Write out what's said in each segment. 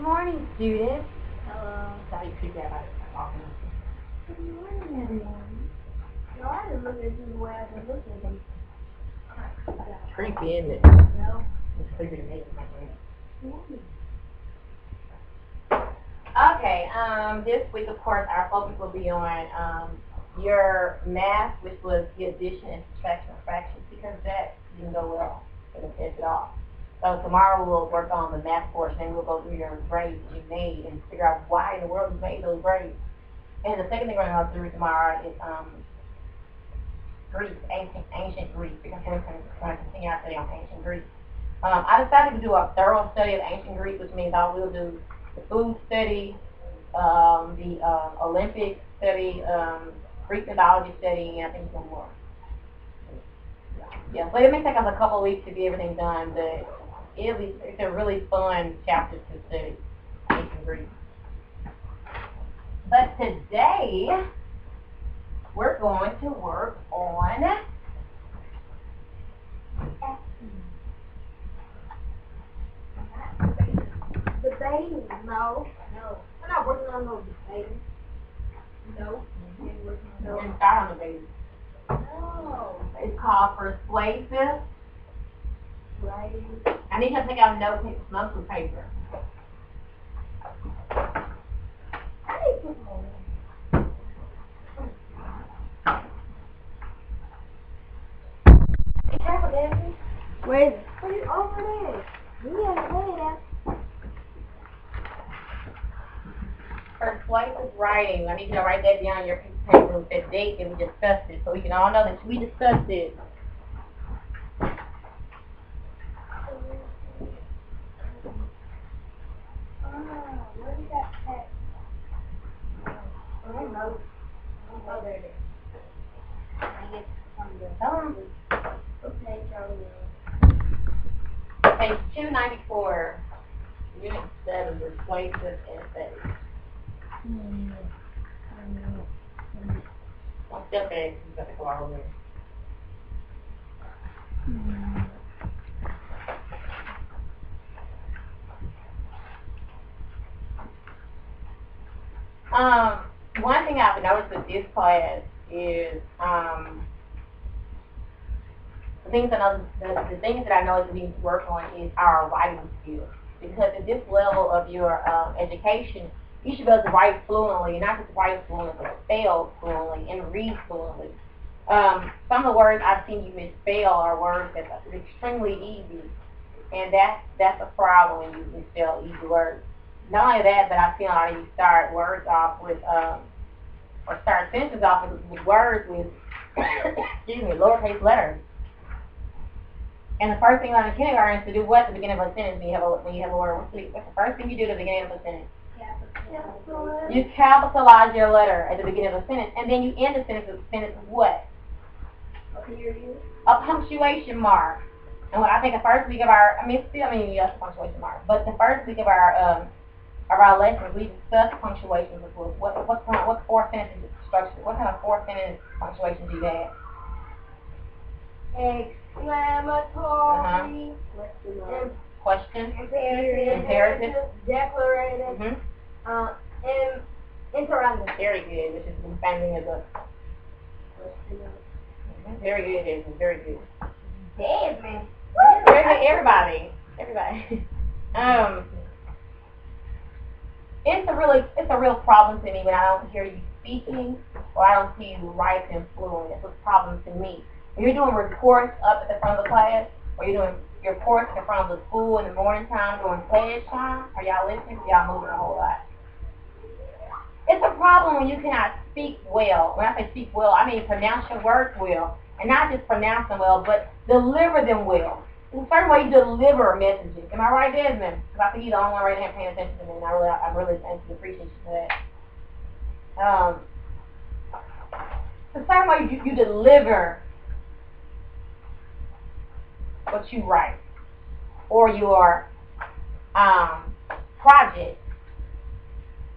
morning, students. Hello. Sorry you creeped out by talking. Good morning, everyone. No, I didn't look at you the way I been looking at you. Creepy, isn't it? No. It's creepy to me, my friend. Okay, this week, of course, our focus will be on your math, which was the addition and subtraction of fractions, because that didn't go well for the test at all. So tomorrow we'll work on the math portion, and we'll go through your grades that you made and figure out why in the world you made those grades. And the second thing we're going to go through tomorrow is Greek, ancient Greek, because we're going to continue our study on ancient Greek. I decided to do a thorough study of ancient Greek, which means I will do the food study, the Olympic study, Greek mythology study, and I think some more. Yeah, so it may take us a couple of weeks to get everything done, but it's a really fun chapter to study, ancient Greek. But today, we're going to work on debating. No. We're not working on no debating. No. We ain't working on we're going to start on debating. no. It's called Persuasive Writing. I need you to take out notes with paper. I need to put more in. Be careful, Daisy. Where is it? Put it over there. We haven't done that. Persuasive writing. I need you to write that down on your piece of paper with that date that we discussed it, so we can all know that we discussed it. Where did that text? I don't know. Oh, there it is. I get from the okay, Page 294, Unit 7, Persuasive Essays. Don't step in, you got to go all over. One thing I've noticed with this class is the things that I know that we need to work on is our writing skills. Because at this level of your education, you should be able to write fluently, not just write fluently, but spell fluently and read fluently. Some of the words I've seen you misspell are words that are extremely easy, and that's a problem when you misspell easy words. Not only that, but I've seen a lot of you start words off with, or start sentences off with words with, excuse me, lowercase letters. And the first thing you learn in kindergarten is to do what at the beginning of a sentence when you have a word. What's the first thing you do at the beginning of a sentence? You capitalize your letter at the beginning of a sentence, and then you end the sentence with what? A punctuation mark. And what I think the first week of our, yes, punctuation mark. But the first week of our lessons, we discussed punctuation before. What four sentences structure? What kind of four sentence punctuation do you have? Exclamatory. Question. Imperative. Declarative. Interrogative. Very good, which is the same thing as a. Very good, is very good. Dead man. Very good, everybody. It's a real problem to me when I don't hear you speaking or I don't see you writing fluently. It's a problem to me. When you're doing reports up at the front of the class, or you're doing your reports in front of the school in the morning time during class time, are y'all listening? Y'all moving a whole lot. It's a problem when you cannot speak well. When I say speak well, I mean pronounce your words well. And not just pronounce them well, but deliver them well. There's a certain way you deliver messages. Am I right, Desmond? Because I think you're the only one right now paying attention to me, and I really appreciate you for that. The certain way you deliver what you write or your project.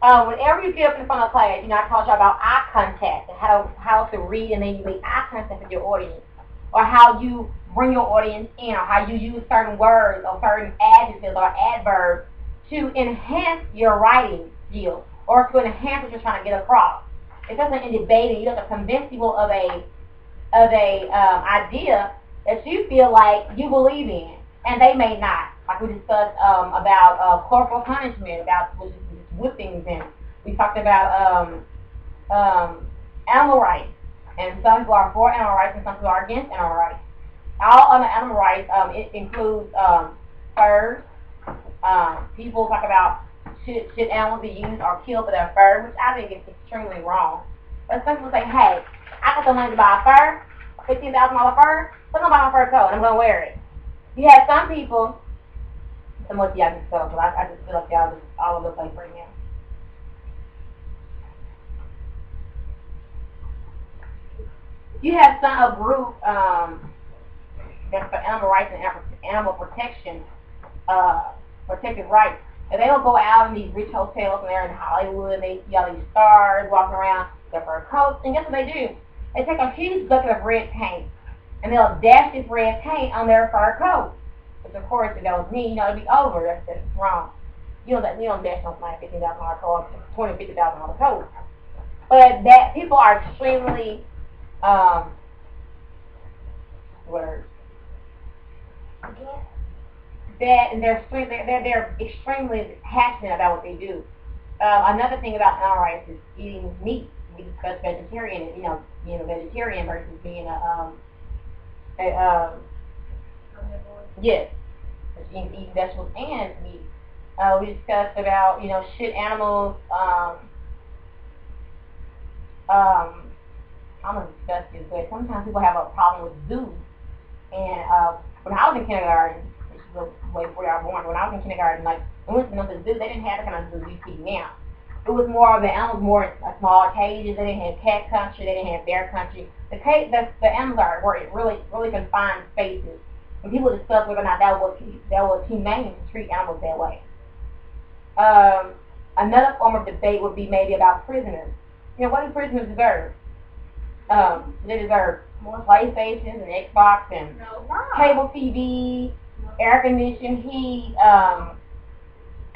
Whenever you get up in front of class, I taught you about eye contact and how to read, and then you make eye contact with your audience, or how you bring your audience in, or how you use certain words or certain adjectives or adverbs to enhance your writing skills or to enhance what you're trying to get across. Especially in debating, you have to convince people of a idea that you feel like you believe in, and they may not. Like we discussed about corporal punishment, about whippings, and we talked about animal rights. And some people are for animal rights, and some people are against animal rights. All other animal rights, it includes furs. People talk about should animals be used or killed for their fur, which I think is extremely wrong. But some people say, hey, I got the money to buy a fur, $15,000 fur, so I'm going to buy my fur coat and I'm going to wear it. You have some people, some of y'all just fell, but I just feel like y'all just all over the place right now. You have a group that's for animal rights and animal protection, protected rights. And they don't go out in these rich hotels and they're in Hollywood and they see all these stars walking around their fur coats. And guess what they do? They take a huge bucket of red paint and they'll dash this red paint on their fur coat. Which of course, if that was me, it'd be over. That's wrong. You don't dash on my $15,000 coat, $50,000 coat. But that people are extremely and they're extremely passionate about what they do. Another thing about animal rights is eating meat. We discussed vegetarian, being a vegetarian versus being yes, eating vegetables and meat. We discussed about should animals I'm gonna discuss this, but sometimes people have a problem with zoos. And when I was in kindergarten, which is way before I was born, when I was in kindergarten, like we went to the zoo, they didn't have the kind of zoo you see now. It was more of the animals, more small cages. They didn't have cat country. They didn't have bear country. The animals were really confined spaces. And people discuss whether or not that was humane to treat animals that way. Another form of debate would be maybe about prisoners. What do prisoners deserve? They deserve more PlayStations and Xbox and cable TV, air conditioning, heat. A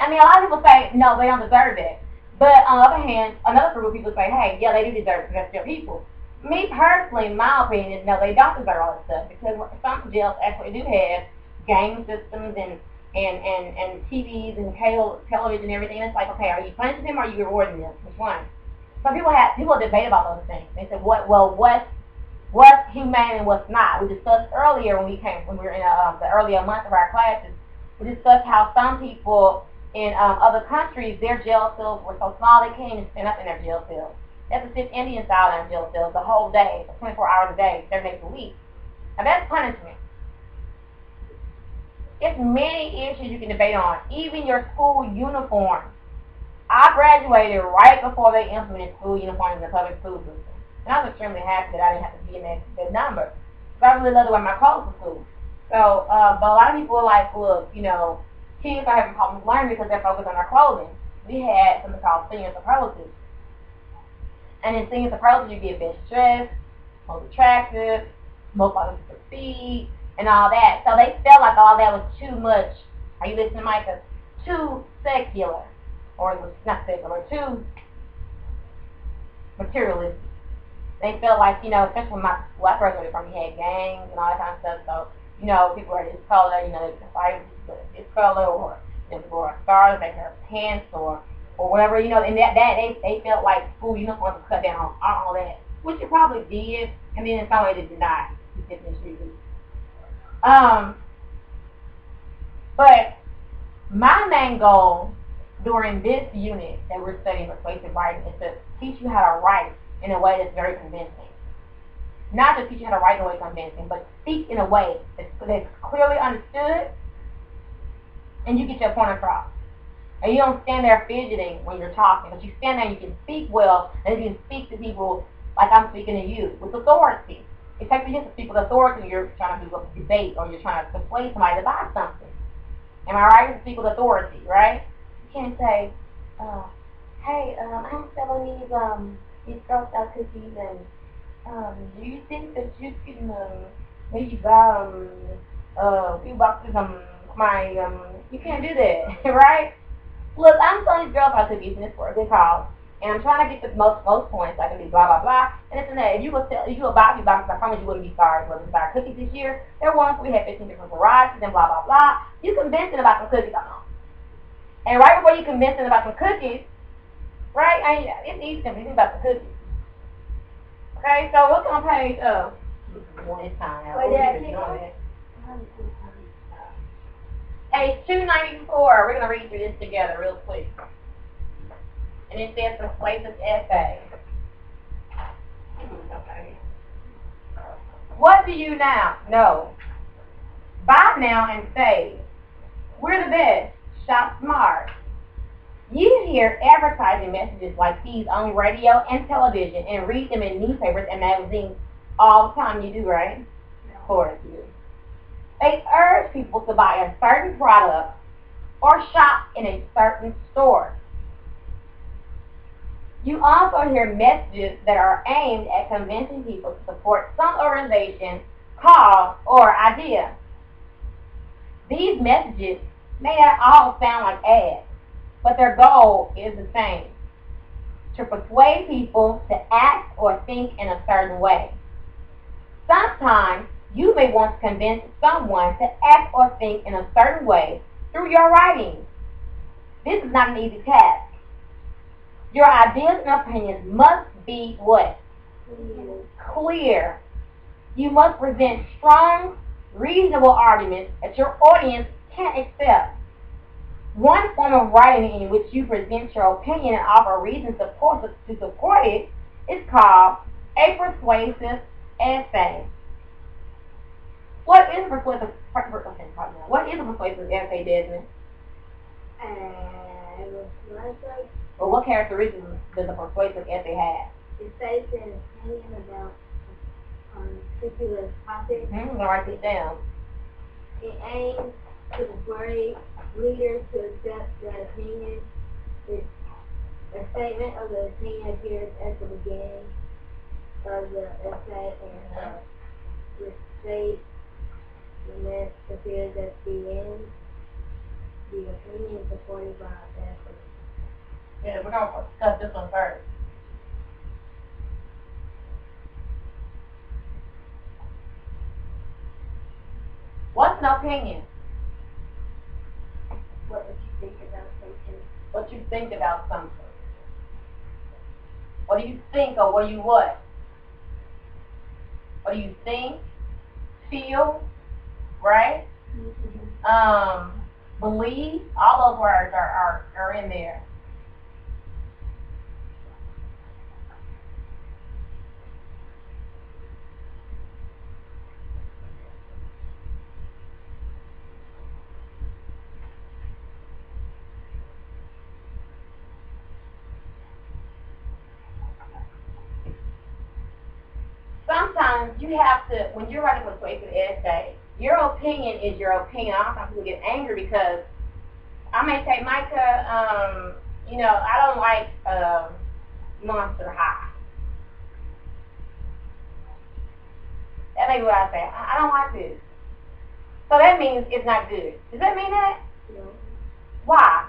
lot of people say no, they don't deserve that. But on the other hand, another group of people say, hey, yeah, they do deserve it because they're still people. Me personally, in my opinion, is no, they don't deserve all this stuff because some jails actually do have game systems and TVs and cable television and everything. And it's like, okay, are you punishing them or are you rewarding them? Which one? Some people debate about those things. They said, what's humane and what's not? We discussed earlier when we were in the earlier month of our classes. We discussed how some people in other countries, their jail cells were so small they can't even stand up in their jail cells. They have to sit Indian style in jail cells the whole day, 24 hours a day, 7 days a week. Now that's punishment. There's many issues you can debate on, even your school uniform. I graduated right before they implemented school uniforms in the public school system. And I was extremely happy that I didn't have to be in that number. Because I really love to wear my clothes to school. So, but a lot of people are like, look, kids are having problems learning because they're focused on their clothing. We had something called senior superlatives. And in senior superlatives, you get best dressed, most attractive, most likely to succeed, and all that. So they felt like all that was too much. Are you listening, Micah? Too secular. Or it was not secular, too materialistic. They felt like, especially when I graduated from, we had gangs and all that kind of stuff. So, people are this color, they fight this color, or people wore stars, they wear pants, or whatever, and that they felt like school uniforms were cut down on all that, which it probably did, and then in some way it did not. But my main goal during this unit that we're studying persuasive writing is to teach you how to write in a way that's very convincing. Not to teach you how to write in a way convincing, but speak in a way that's clearly understood and you get your point across. And you don't stand there fidgeting when you're talking, but you stand there and you can speak well and you can speak to people like I'm speaking to you with authority. It takes you to speak with authority when you're trying to do a debate or you're trying to persuade somebody to buy something. Am I right? To speak with authority, right? You can't say, hey, I'm selling these Girl Scout cookies, and do you think that you can maybe buy a few boxes of my, you can't do that, right? Look, I'm telling these girls how to be in this for a good cause. And I'm trying to get the most points. I can be blah, blah, blah. And this and that. If you go buy these boxes, I promise you wouldn't be sorry for them. Buy cookies this year. They're ones we have 15 different varieties and blah, blah, blah. You convince them about some cookies. And right before you convince them about some cookies, right? It's easy to convince them about some cookies. Okay, so what's on page one time now. Page 294. We're going to read through this together real quick. And it says persuasive essay. What do you now know? Buy now and save. We're the best. Shop smart. You hear advertising messages like these on radio and television and read them in newspapers and magazines all the time. You do, right? Of course you do. They urge people to buy a certain product or shop in a certain store. You also hear messages that are aimed at convincing people to support some organization, cause, or idea. These messages may not all sound like ads, but their goal is the same: to persuade people to act or think in a certain way. Sometimes you may want to convince someone to act or think in a certain way through your writing. This is not an easy task. Your ideas and opinions must be what? Clear. You must present strong, reasonable arguments that your audience can accept. One form of writing in which you present your opinion and offer reasons to support it is called a persuasive essay. What is a persuasive essay, Desmond? Well, what characteristics does a persuasive essay have? It states an opinion about a particular topic. I'm going to write this down. It aims to persuade readers to accept that opinion. A statement of the opinion appears at the beginning of the essay and restates the next appears at the end. The opinion is supported by evidence. Yeah, we're going to discuss this one first. What's an opinion? What do you think about something? What you think about something. What do you think or what do you what? What do you think? Feel? Right? Mm-hmm. Believe? All those words are in there. Sometimes you have to, when you're writing a persuasive essay, your opinion is your opinion. Sometimes people get angry because I may say, Micah, I don't like Monster High. That may be what I say. I don't like this. So that means it's not good. Does that mean that? No. Why?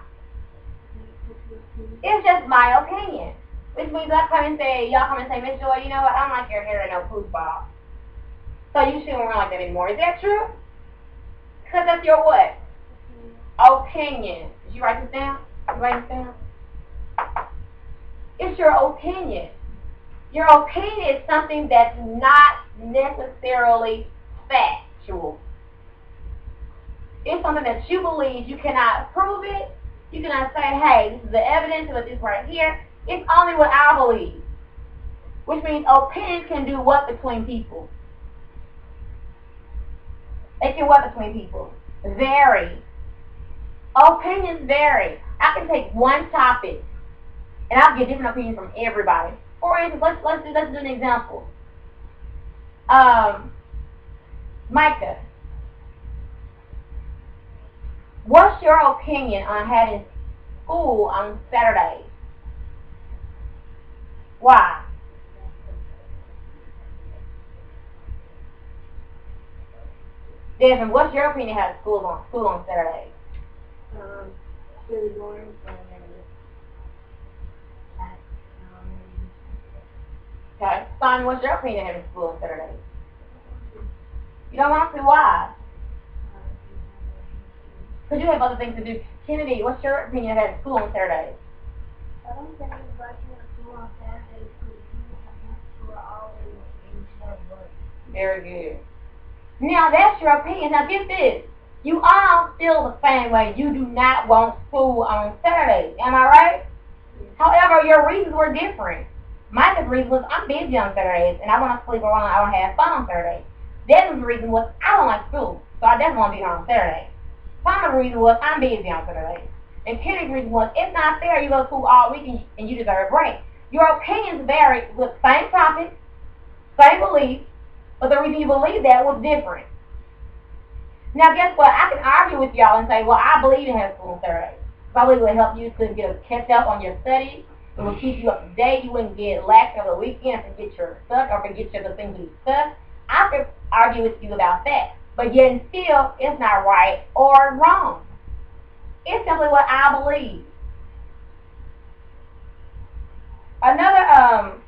It's just my opinion. Which means y'all come and say, Miss Joy, you know what, I don't like your hair and no foosball. So you shouldn't run like that anymore. Is that true? Because that's your what? Opinion. Did you write this down? It's your opinion. Your opinion is something that's not necessarily factual. It's something that you believe. You cannot prove it. You cannot say, hey, this is the evidence of this right here. It's only what I believe. Which means opinions can do what between people? They can what between people? Vary. Opinions vary. I can take one topic and I'll get different opinions from everybody. For instance, let's do an example. Micah, what's your opinion on having school on Saturdays? Why? Desmond, what's your opinion on school on Saturdays? really boring, so Okay. Simon, what's your opinion of having school on Saturdays? You don't want to? Why? Because you have other things to do. Kennedy, what's your opinion of having school on Saturdays? I don't think anybody can school on Saturdays because you have school always in work. Very good. Now, that's your opinion. Now, get this. You all feel the same way. You do not want school on Saturdays. Am I right? Yes. However, your reasons were different. Mike's reason was, I'm busy on Saturdays, and I want to sleep around, I want to have fun on Saturdays. Devin's reason was, I don't like school, so I definitely want to be here on Saturday. Simon's reason was, I'm busy on Saturdays. And Kenny's reason was, it's not fair you go to school all week and you deserve a break. Your opinions vary with same topic, same belief, but the reason you believe that was different. Now, guess what? I can argue with y'all and say, well, I believe in having school on Saturdays. So I believe it will help you to catch up on your studies. It will keep you up to date. You wouldn't get lax over the weekend and forget your stuff or forget your the things we discussed. I could argue with you about that. But yet and still, it's not right or wrong. It's simply what I believe. Another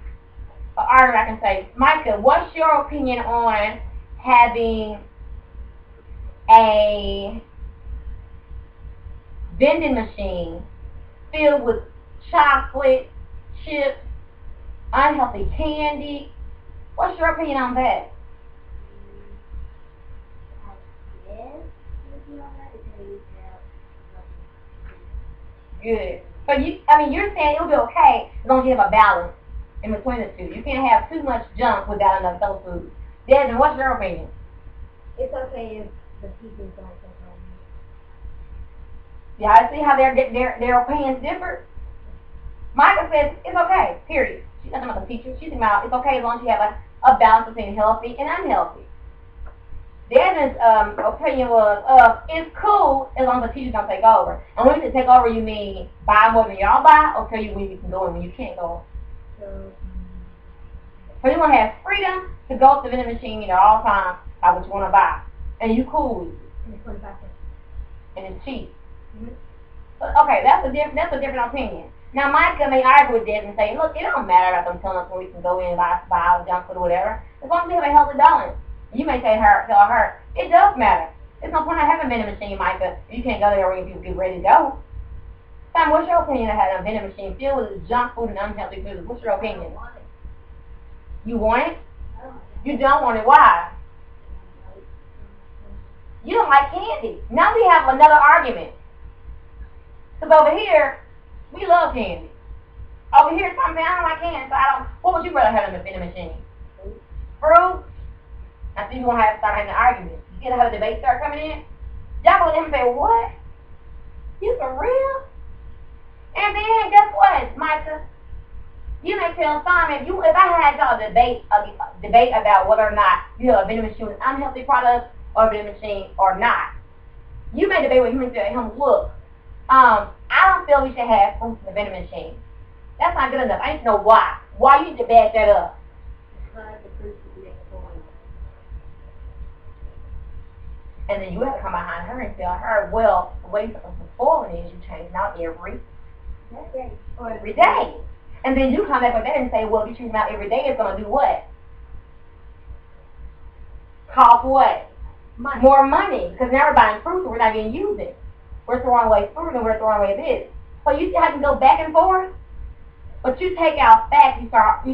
argument I can say, Micah, what's your opinion on having a vending machine filled with chocolate, chips, unhealthy candy? What's your opinion on that? Good. So you're saying it'll be okay as long as you have a balance in between the two. You can't have too much junk without enough soul food. Desmond, what's your opinion? It's okay if the teachers don't take home. Yeah, I see how their opinions differ. Micah says it's okay, period. She's not about the teacher. She's about it's okay as long as you have a balance between healthy and unhealthy. Desmond's opinion was, it's cool as long as the teachers don't take over. And when you say take over, you mean buy more than y'all buy, or tell you when you can go and when you can't go. So you want to have freedom to go to the vending machine, all the time, buy what you want to buy. And you cool with it. And it's 25 cents. And it's cheap. Mm-hmm. But, okay, that's a different opinion. Now, Micah may argue with Desmond and say, look, it don't matter about them telling us where we can go in and buy junk food or whatever. As long as we have a healthy balance. You may tell her, it does matter. There's no point in having a vending machine, Micah, if you can't go there when people get ready to go. Sam, what's your opinion of having a vending machine filled with junk food and unhealthy food? What's your opinion? You want it? You don't want it. Why? You don't like candy. Now we have another argument. Because over here, we love candy. Over here, something I don't like candy, so what would you rather have in the vending machine? Fruit? I think you're going to start having an argument. You get how the debate start coming in? Y'all go to them and say, what? You for real? And then, guess what, Micah? You may tell Simon, if I had y'all debate about whether or not you have a vending machine with unhealthy products or a vending machine or not, you may debate with him and tell him, look, I don't feel we should have fruit in the vending machine. That's not good enough. I need to know why. Why you need to back that up? And then you have to come behind her and tell her, well, the way something's spoiling is you change it out every day. And then you come back with that and say, well, if you change it out every day, it's going to do what? Cost what? Money. More money. Because now we're buying fruit, so we're not going to use it. We're throwing away fruit and we're throwing away this. So you still have to go back and forth. But you take out facts, you start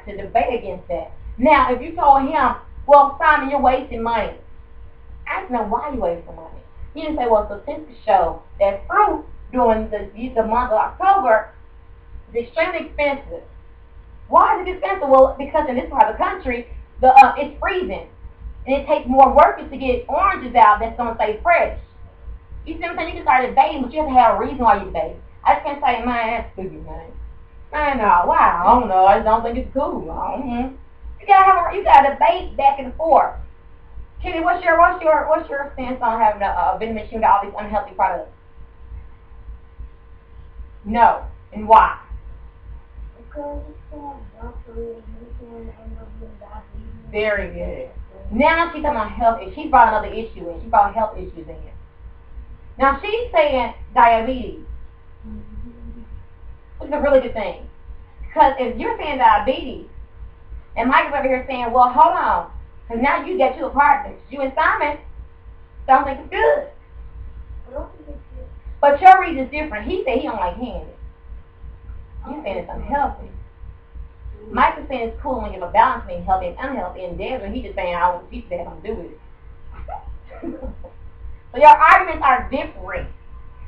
to debate against that. Now, if you told him, well, Simon, you're wasting money. I don't know why you're wasting money. You didn't say, well, statistics show that fruit during the month of October is extremely expensive. Why is it expensive? Well, because in this part of the country, it's freezing. And it takes more workers to get oranges out that's going to stay fresh. You see what I'm saying? You can start debating, but you have to have a reason why you debate. I just can't say, man, that's stupid, man. Man, no, wow, I don't know. I just don't think it's cool. Mm-hmm. You gotta debate back and forth. Kenny, what's your stance on having a vending machine with all these unhealthy products? No, and why? Because it's junk food and you can end up with diabetes. Very good. Now she's talking about health issues. She brought another issue in. She brought health issues in. Now she's saying diabetes, which is a really good thing. Because if you're saying diabetes, and Mike's over here saying, well, hold on, because now you get you a partner. You and Simon don't think it's good. But your reason is different. He said he don't like candy. You're saying it's unhealthy. Mike is saying it's cool when you have a balance between healthy and unhealthy, and Desmond, he's just saying I want to teach that something to do with it. So your arguments are different.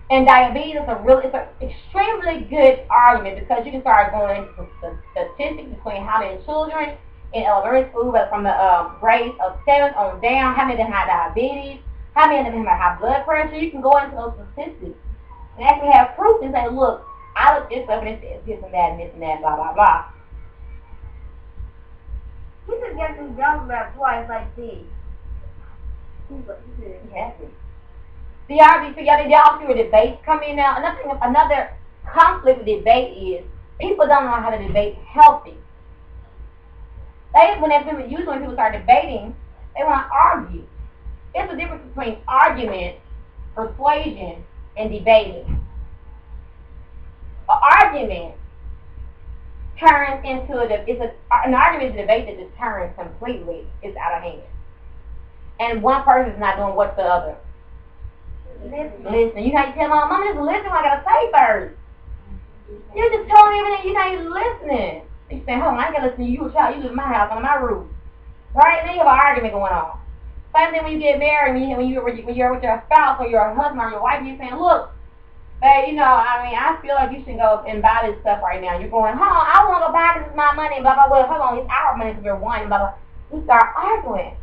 And diabetes is it's an extremely good argument because you can start going into the statistics between how many children in elementary school, but from the grades of 7 on down, how many of them have diabetes, how many of them have high blood pressure. You can go into those statistics and actually have proof and say, look, I looked this up and it says this and that and this and that, blah, blah, blah. He just got some junk about twice like this. Exactly. See, y'all see where debates come in now. Another conflict with debate is people don't know how to debate healthy. Usually when people start debating, they want to argue. There's a difference between argument, persuasion, and debating. An argument turns into an argument is a debate that just turns completely. It's out of hand. And one person is not doing what the other. Listen. You know, you tell Mama, just listen what I gotta say first. You just told me everything, you're not even listening. You say, hold on, I ain't gotta listen to you, a child. You live in my house, under my roof. Right? And then you have an argument going on. Same thing when you get married, when you're with your spouse or your husband or your wife, you're saying, look, babe, I feel like you should go and buy this stuff right now. You're going, hold on, I want to go buy this, it's my money, blah, blah, blah. Hold on, it's our money because we're one, blah, blah. We start arguing.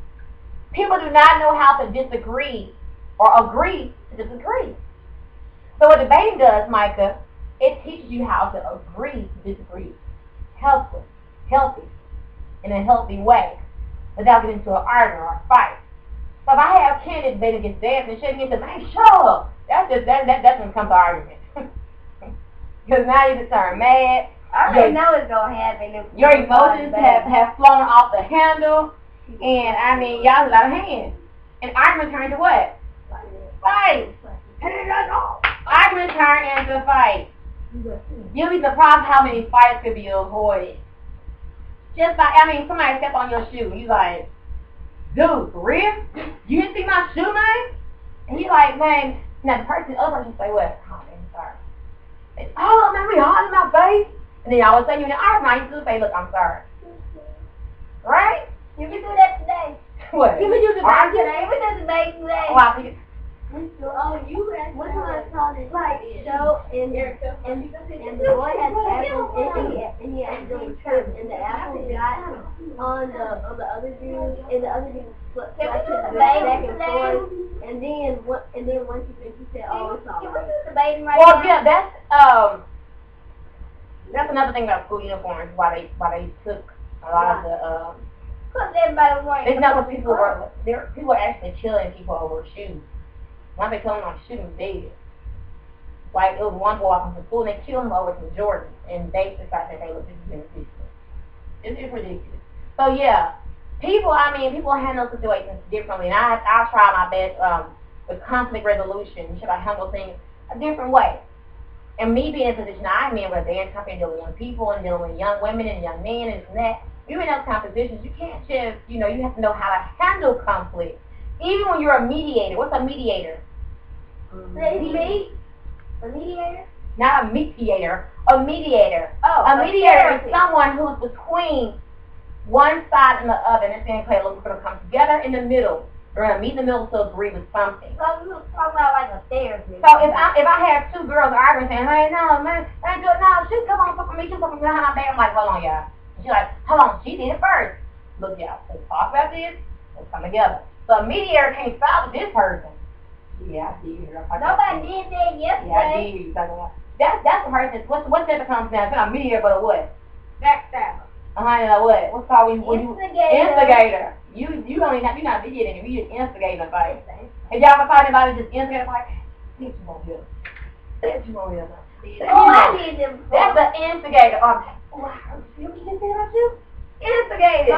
People do not know how to disagree or agree to disagree. So what debating does, Micah, it teaches you how to agree to disagree. Healthy, in a healthy way, without getting into an argument or a fight. So if I have Candy debating against Dad and shaking into, man, shut up. That's when it comes to argument. Because now you just turn mad. I already know it's gonna happen. Your emotions have flown off the handle, and y'all is out of hand. And argument turns to what? Fight. Argument turn into a fight. You'll be surprised how many fights could be avoided. Just by, somebody step on your shoe, you like, dude, for real? You didn't see my shoe, man? And you like, man, now the other person say what? Oh, man, sorry. Say, oh, man, we all in my face. And then all of a sudden you're in the argument, you say, look, I'm sorry. Right? You can do that today. What? You can do the debate today. We can do the debate today. Oh, I think it's... What time I called it? Like, show, and the boy has apples, and he had to trip, and the apple got on the other dude, and the other dude put back and forth, and then once he said, oh, it's all right. Can we do debating right now? Well, yeah, that's another thing about school uniforms, why they took a lot of the, because everybody was wearing people were actually killing people over shoes. Once they told him like shooting dead. Like it was one boy walking to school and they killed him over some Jordans and they decided that this is ridiculous. It's ridiculous. So yeah, people handle situations differently, and I try my best with conflict resolution. Should I handle things a different way? And me being in a position I'm in with a dance company dealing with young people and dealing with young women and young men and that, you're in those kind of positions, you can't just, you have to know how to handle conflict. Even when you're a mediator. What's a mediator? A mediator? Not a mediator. A mediator. Oh, a mediator is someone who's between one side and the other. And they're saying, okay, look, we're going to come together in the middle. We're going to meet in the middle to agree with something. So we were talking about like a therapist. So if I have two girls arguing saying, hey, no, man, ain't good, no, she come on, for me, she come behind my back. I'm like, hold on, y'all. And she's like, hold on, she did it first. Look, y'all, let's talk about this. Let's come together. So a mediator can't stop with this person. Yeah, I did. Nobody did that yesterday. Yeah, I did. That's the person. What's that becomes now? It's not a mediator, but a what? Backstabber. What? What's called when you instigator. You're not mediating. You just instigating a fight. Have y'all ever thought about it? Just instigating a fight? See what you want to do. See what you want to do. I did them before. That's an instigator. You just said about you? Instigator.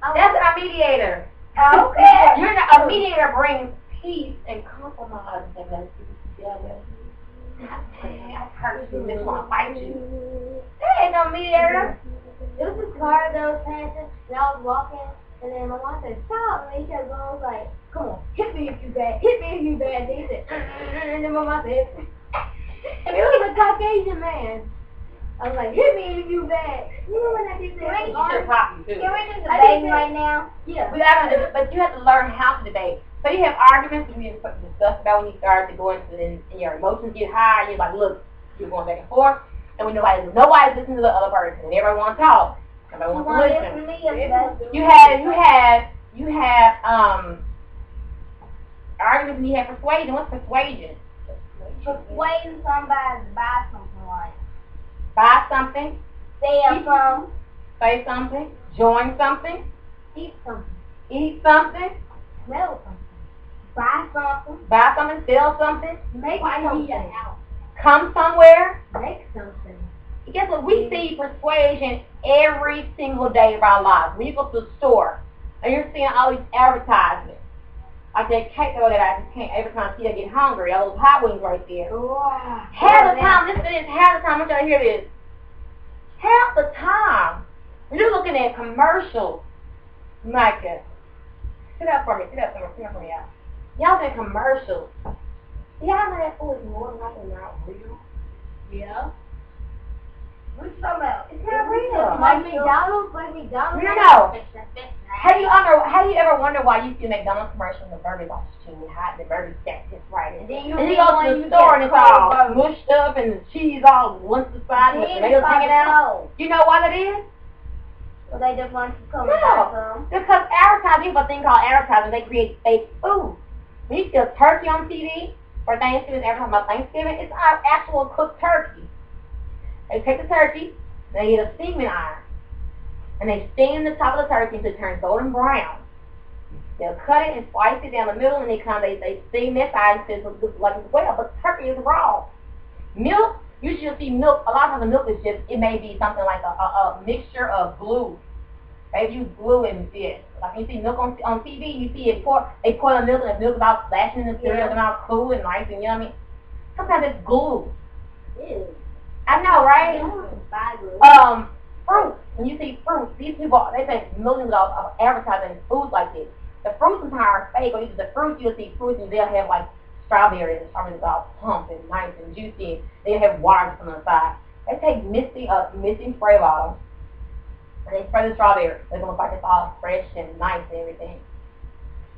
That's a mediator. Okay. A mediator brings peace and compromise and let people together. I personally just want to fight you. That ain't no me there. There was this car that was passing, and I was walking, and then my mom said, stop, and he kept going, I was like, come on, hit me if you bad, hit me if you bad, and he said, and then my mom said, and it was a Caucasian man. I was like, hit me if you bad. You know when I did that? Can we do debating right now? Yeah. But you have to learn how to debate. So you have arguments that we discuss about when you start to go into and your emotions get high, and you're like, look, you're going back and forth, and when nobody's listening to the other person, and everyone wants to talk, nobody wants to listen. You have arguments, and you have persuasion. What's persuasion? Persuading somebody to buy something like. Buy something. Say something. Say something. Join something. Eat something. Eat something. Smell something. Buy something. Buy something. Sell something. Make something. Come somewhere. Make something. Guess what? We see persuasion every single day of our lives. When you go to the store and you're seeing all these advertisements. Like that cake that I just can't every time I see I get hungry. All those hot wings right there. Wow. Half the time, listen to this, half the time, I want y'all to hear this. Half the time, when you're looking at commercials, Micah, sit up for me, y'all. Y'all think commercials. Y'all know that food is more than nothing not real? Yeah. What you talking about? It's not real. Like McDonald's? No. Have you ever wondered why you see a McDonald's commercial and the burger's all steamy hot and the burger's stacked just right? And then you go to the store and it's all mushed up and the cheese all one to the side and the tomatoes hanging out. You know why that is? Well, they just want you to come and buy some. Because advertising, a thing called advertising, they create fake food. When you see a turkey on TV for Thanksgiving, advertising about Thanksgiving, it's our actual cooked turkey. They take the turkey, they get a steaming iron, and they steam the top of the turkey until it turns golden brown. They'll cut it and slice it down the middle, and they steam this iron until it looks like it's well, but the turkey is raw. Milk, usually you'll see milk, a lot of times the milk is just, it may be something like a mixture of glue. They use glue in this. Like you see milk on TV, you see they pour the milk, and the milk is all splashing in the cereal, and all cool and nice and yummy. Sometimes it's glue. Ew. I know, right? Fruit. When you see fruit, these people, they spend millions of advertising foods like this. The fruits sometimes are fake, or the fruits, you'll see fruits and they'll have like strawberries, and strawberries are all plump and nice and juicy, and they'll have water on the side. They take misty spray bottle, and they spray the strawberries. It looks like it's all fresh and nice and everything.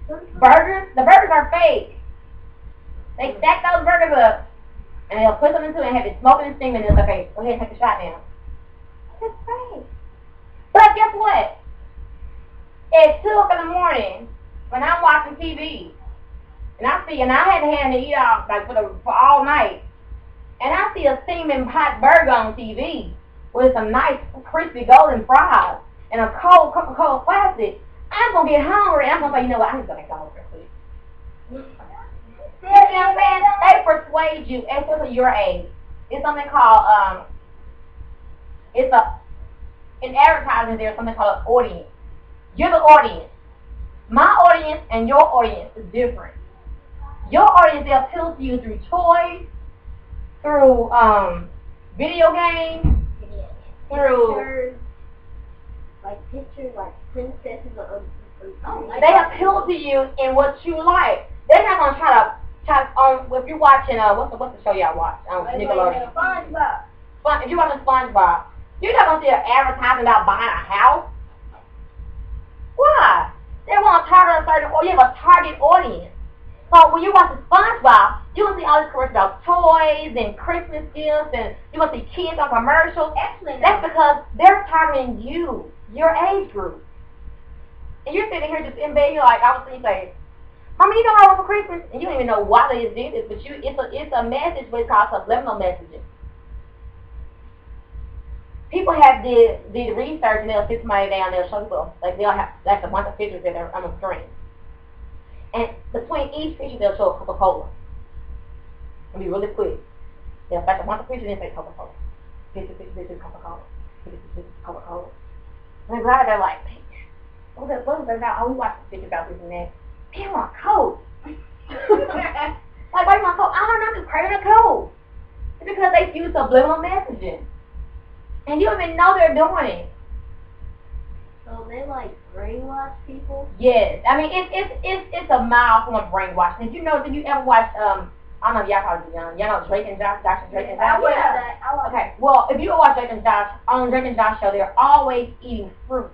Burgers, the burgers are fake. They stack those burgers up, and they'll put something into it and have it smoking and steaming, and it's okay, go ahead and take a shot now. That's fake. But guess what? At 2 o'clock in the morning, when I'm watching TV, and I had to eat out like for all night, and I see a steaming hot burger on TV with some nice crispy golden fries and a cold Coca-Cola plastic, I'm gonna get hungry. And I'm gonna say, you know what? I need to go McDonald's real quick. You know what I'm saying? They persuade you, especially your age. It's something called in advertising there's something called an audience. You're the audience. My audience and your audience is different. Your audience, they appeal to you through toys, through video games, through pictures like princesses or they appeal to you in what you like. They're not gonna try to if you're watching what's the show y'all watch? Nickelodeon. SpongeBob. If you're watching SpongeBob, you're not gonna see an advertisement about buying a house. Why? They want to target a certain, or you have a target audience. So when you watch SpongeBob, you're gonna see all these commercials about toys and Christmas gifts, and you're gonna see kids on commercials. Actually, that's because they're targeting you, your age group. And you're sitting here just in bed, you're like, I was thinking, say, Mama, you know what I want for Christmas? And you don't even know why they did this, but it's a message, but it's called subliminal messages. People have did research, and they'll sit somebody down, they'll show people, like they'll have like a bunch of pictures that are on the screen. And between each picture, they'll show a Coca-Cola. It'll be really quick. They'll flash a bunch of pictures and say Coca-Cola. Picture, Coca-Cola. Picture, Coca-Cola. And they're glad, they're like, what was that about? Oh, we watched the picture about this and that. They want Coke. Like, why you want cold? I don't know, I'm just craving a cold. It's because they use subliminal messaging. And you don't even know they're doing it. So they like brainwash people? Yes. I mean, it's a mild form of brainwashing. Did you ever watch, I don't know if y'all probably young. Y'all know Drake and Josh, Dr. Drake and Josh? Yeah. Okay, well, if you ever watch Drake and Josh, on Drake and Josh show, they're always eating fruit.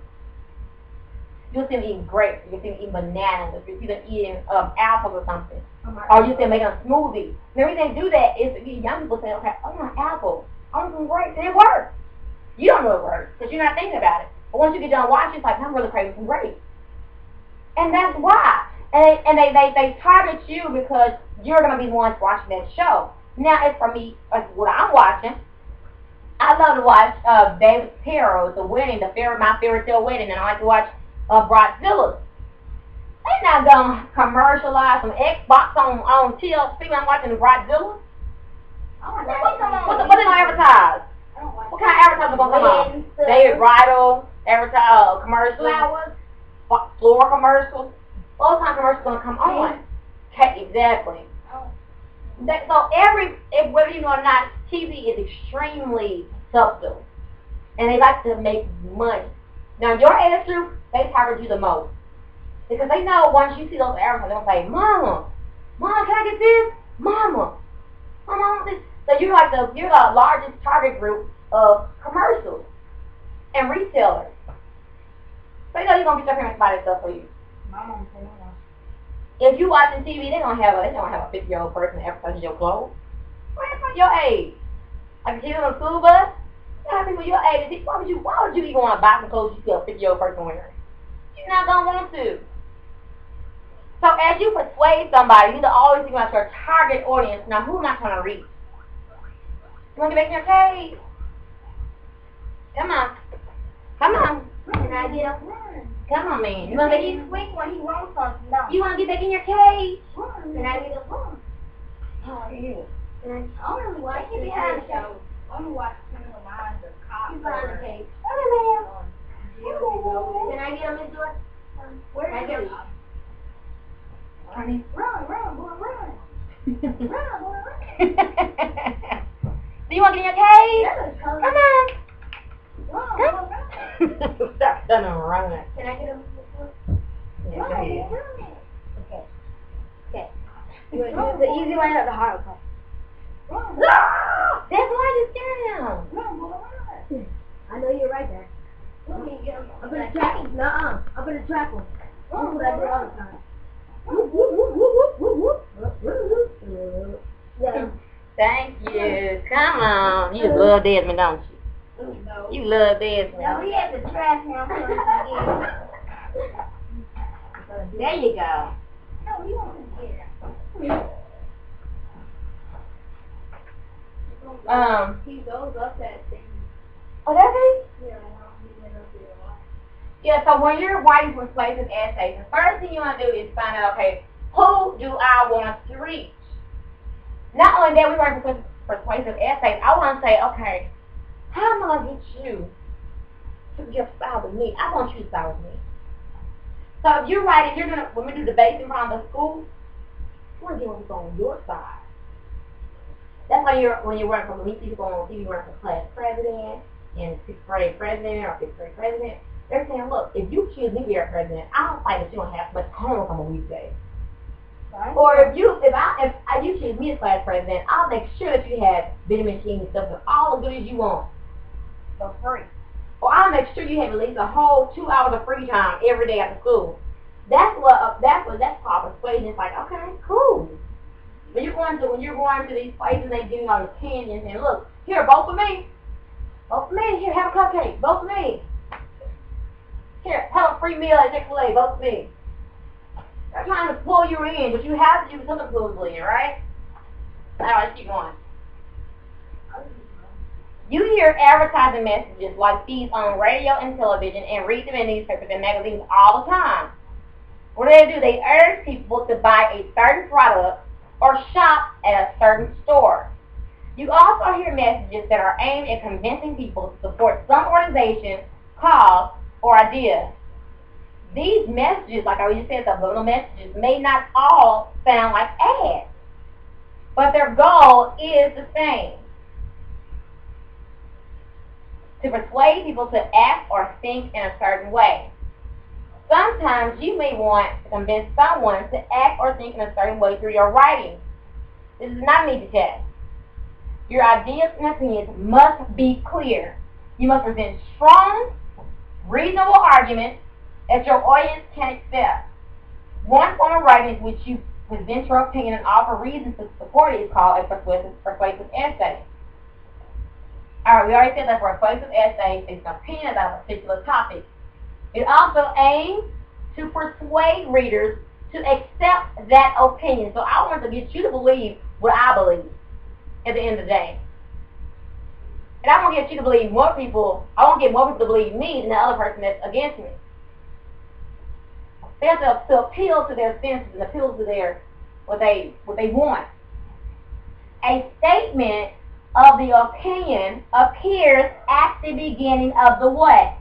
You'll see them eating grapes, you'll see them eating bananas, you'll see them eating apples or something. Or you see them making a smoothie. And the reason they do that is to get young people saying, okay, I want an apple, I want some grapes, and it works. You don't know it works, because you're not thinking about it. But once you get done watching, it's like, I'm really craving some grapes. And that's why. And they target you because you're going to be the ones watching that show. Now, as for me, what I'm watching, I love to watch David Perro's The Wedding, My Fairy Tale Wedding, and I like to watch Bridezilla. They're not going to commercialize some Xbox on TLC when I'm watching the Bridezilla. What they going to advertise? What kind of advertising going to come on? David Bridal, advertise commercials, floor commercials. All kind of commercials going to come on. Okay, exactly. So whether you know or not, TV is extremely subtle, and they like to make money. Now, your age group, they target you the most because they know once you see those advertisements, they'll say, "Mama, can I get this? Mama, I want this." So you're the largest target group of commercials and retailers. So you know you're gonna get your parents to buy that stuff for you. If you watching TV, they don't have a 50-year-old person advertising your clothes. Where from your age? Like kids on the school bus? You have people your age. Why would you even want to buy some clothes you see a 50-year-old person wearing? You're not gonna want to. So as you persuade somebody, you need to always think about your target audience. Now, who am I trying to reach? You want to get back in your cage? Come on. Can I get up one? Come on, man. You want to He's quick when he wants something. No. You want to get back in your cage? Can I get up one? Oh, yeah. I only watch the behind the show. I only watch Criminal Minds or Cops. He's behind the cage. Can I get him into it? Where can I get him? Run, boy, run. Run, boy, run. Do you want to get in your cage? Yeah, come on. Run. Stop stunning and running. Can I get him into it? Yeah, go ahead. Okay. You want to use the easy one or the hard one? Run. That's why you scared him. Run, boy, run. I know you're right there. I'm gonna trap him. Nuh-uh. I'm gonna trap him. That's what I do all the time. Yeah. Thank you. Come on. You just love Desmond, don't you? No. You love Desmond. No, he had to trap him first. There you go. No, he won't get it. He goes up that thing. Oh, that's it? Yeah, he went up there a lot. Yeah, so when you're writing persuasive essays, the first thing you want to do is find out, okay, who do I want to reach? Not only that, we write persuasive essays. I want to say, okay, how am I going to get you to get style with me? I want you to style with me. So if you're writing, when we do debates in front of the school, we're going to get what's on your side. That's why when you're running from, when you see people on TV running for class president, and 6th grade president, or 5th grade president, they're saying, look, if you choose me to be our president, I don't fight that you don't have much homework on a weekday. Right. Or if you choose me as class president, I'll make sure that you have vending machines and stuff and all the goodies you want for free. Or I'll make sure you have at least a whole 2 hours of free time every day after school. That's called persuasion. It's like, okay, cool. When you're going to these places, they give you all your opinions and look, here, vote for me. Vote for me. Here, have a cupcake. Vote for me. Here, have a free meal at Chick-fil-A. Vote for me. They're trying to pull you in, but you have to do something to pull you in, right? All right, let's keep going. You hear advertising messages like these on radio and television and read them in newspapers and magazines all the time. What do? They urge people to buy a certain product or shop at a certain store. You also hear messages that are aimed at convincing people to support some organization, cause, or idea. these messages, like I already said, subliminal messages, may not all sound like ads, but their goal is the same: to persuade people to act or think in a certain way. Sometimes you may want to convince someone to act or think in a certain way through your writing. This is not an easy task. Your ideas and opinions must be clear. You must present strong, reasonable arguments that your audience can accept. One form of writing in which you present your opinion and offer reasons to support it is called a persuasive essay. Alright, we already said that persuasive essay is an opinion about a particular topic. It also aims to persuade readers to accept that opinion. So I want to get you to believe what I believe at the end of the day. And I want to get you to believe more people, I want to get more people to believe me than the other person that's against me. They have to appeal to their senses and appeal to their what they want. A statement of the opinion appears at the beginning of the what?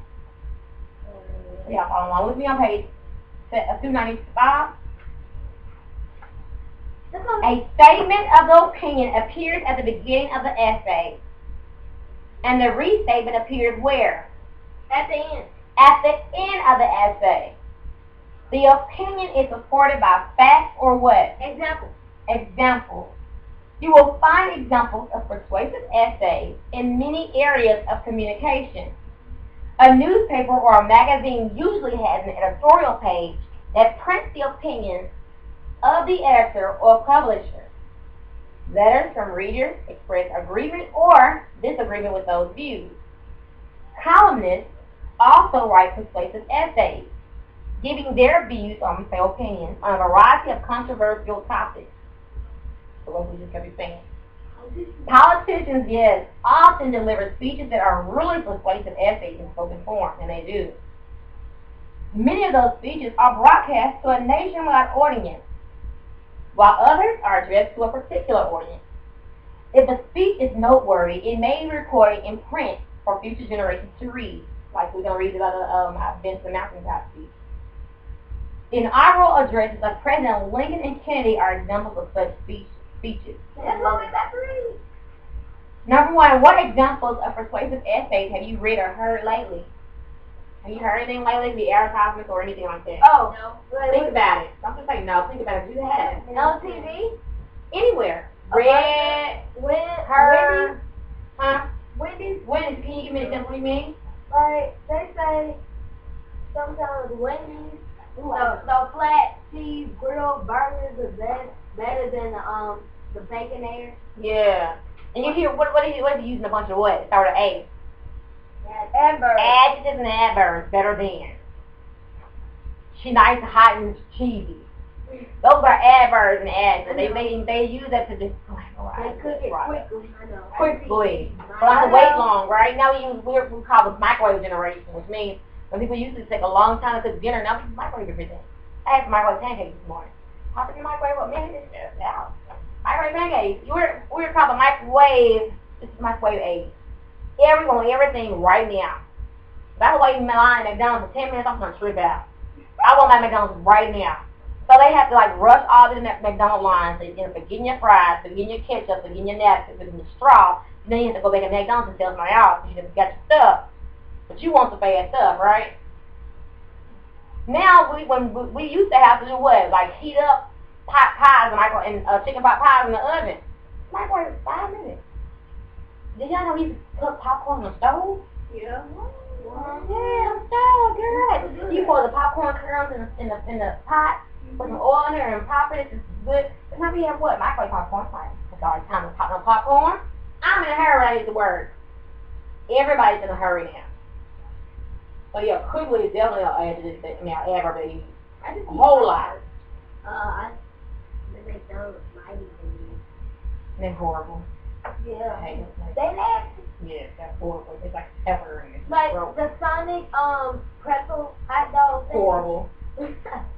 Yeah, follow along with me on page 295. A statement of the opinion appears at the beginning of the essay, and the restatement appears where? At the end. At the end of the essay. The opinion is supported by facts or what? Examples. You will find examples of persuasive essays in many areas of communication. A newspaper or a magazine usually has an editorial page that prints the opinions of the editor or publisher. Letters from readers express agreement or disagreement with those views. Columnists also write persuasive essays, giving their views on, say, opinions on a variety of controversial topics. So what we just kept saying. Politicians, yes, often deliver speeches that are really persuasive essays in spoken form, and they do. Many of those speeches are broadcast to a nationwide audience, while others are addressed to a particular audience. If a speech is noteworthy, it may be recorded in print for future generations to read, like we're going to read about Vincent Mountaintop speech. Inaugural addresses of President Lincoln and Kennedy are examples of such speeches. That's what we got to read. Number one, what examples of persuasive essays have you read or heard lately? Have you heard anything lately, the advertisements or anything like that? Oh, no. Think about it. Don't just say no. Think about it. You have. On TV? Anywhere. Read, heard, Wendy's. Wendy's. Can you give me an example? What do you mean? Like, they say sometimes Wendy's, the flat cheese grilled burgers are better than the Baconator. Yeah. And you hear, what are you using a bunch of what? It started with A. Adverbs. Adjectives and adverbs, better than. She nice, hot, and cheesy. Those are adverbs and adjectives. They use that to just They cook it quickly. I know. Quickly. But I have to wait long, right? Now we call this microwave generation, which means when people used to take a long time to cook dinner, now people microwave everything. I had some microwave pancakes this morning. How can you microwave what? Man, it's just out. Microwave pancakes. We're called the microwave. This is microwave age. Everyone, everything right now. If I was waiting in line at McDonald's for 10 minutes, I'm going to trip out. I want my McDonald's right now. So they have to rush all the McDonald's lines. So you're getting your fries, so getting your ketchup, so getting your napkins, so getting your straw. And then you have to go back to McDonald's and tell somebody else because you just got your stuff. But you want the fast stuff, right? Now, we used to have to do what? Heat up pot pies and chicken pot pies in the oven. Microwave 5 minutes. Did y'all know we used to cook popcorn on the stove? Yeah. Yeah, on the stove, girl. You pour the popcorn kernels in the pot, put some oil in there and pop it. It's good. But now we have what? Microwave popcorn. It's already time to pop no popcorn. I'm in a hurry when I use the word. Everybody's in a hurry now. So yeah, quickly is definitely an adjective. Adverb they use. A whole lot. The McDonald's mighty thing. They're horrible. Yeah. Hey, They nasty. yeah, that's horrible. It's like pepper and it's Like gross. the Sonic pretzel hot dog thing. Horrible. I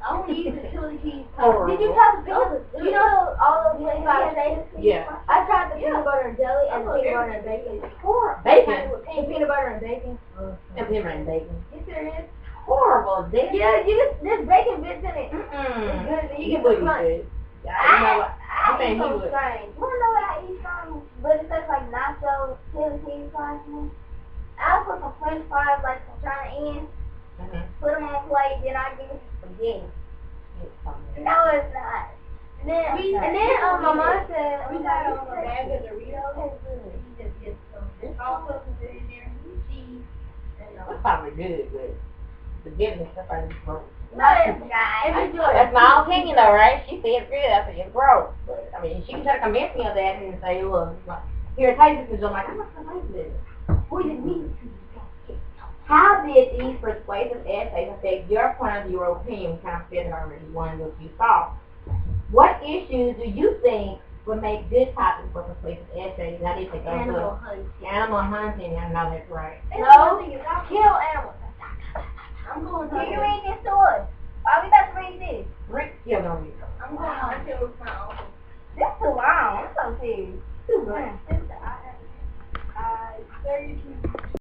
only use the chili cheese. Horrible. Did you try the peanut? You know all those places I say? Yeah. I tried the peanut butter and jelly and the peanut butter and bacon. Bacon. The peanut butter and bacon. And peanut and bacon. You serious? horrible. Yeah, you just bacon bits in it. Mm-mm. It's good. You get what the you crunch. said. You know what? I'm I saying eat he something would. strange. You wanna know what I eat from? But it tastes like nacho chili cheese fries. I'll put some French fries like from China in, put them on a plate, then I give it some spaghetti. No, it's not. And then my mom said, We got a bag of Doritos. You just get some salsa in there, cheese, and It's probably good, but the goodness stuff I just broke. no, it's not. That's my opinion though, right? She said it's good, I said it's gross. But I mean, she can try to convince me of that and say, look, here, taste this, and I'm like, I'm not gonna taste this. What do you mean? How did these persuasive essays affect your point of view or opinion? We kind of said it already, one that you saw. What issues do you think would make good topics for persuasive essays? I need to go Animal to hunting. animal hunting, I know that's right. No, kill animals. I'm going Can you read this to us? Why we got to read this? Rick still gonna be. I'm going I on. feel it's my uncle. That's too long. I'm so serious. Too much. I 32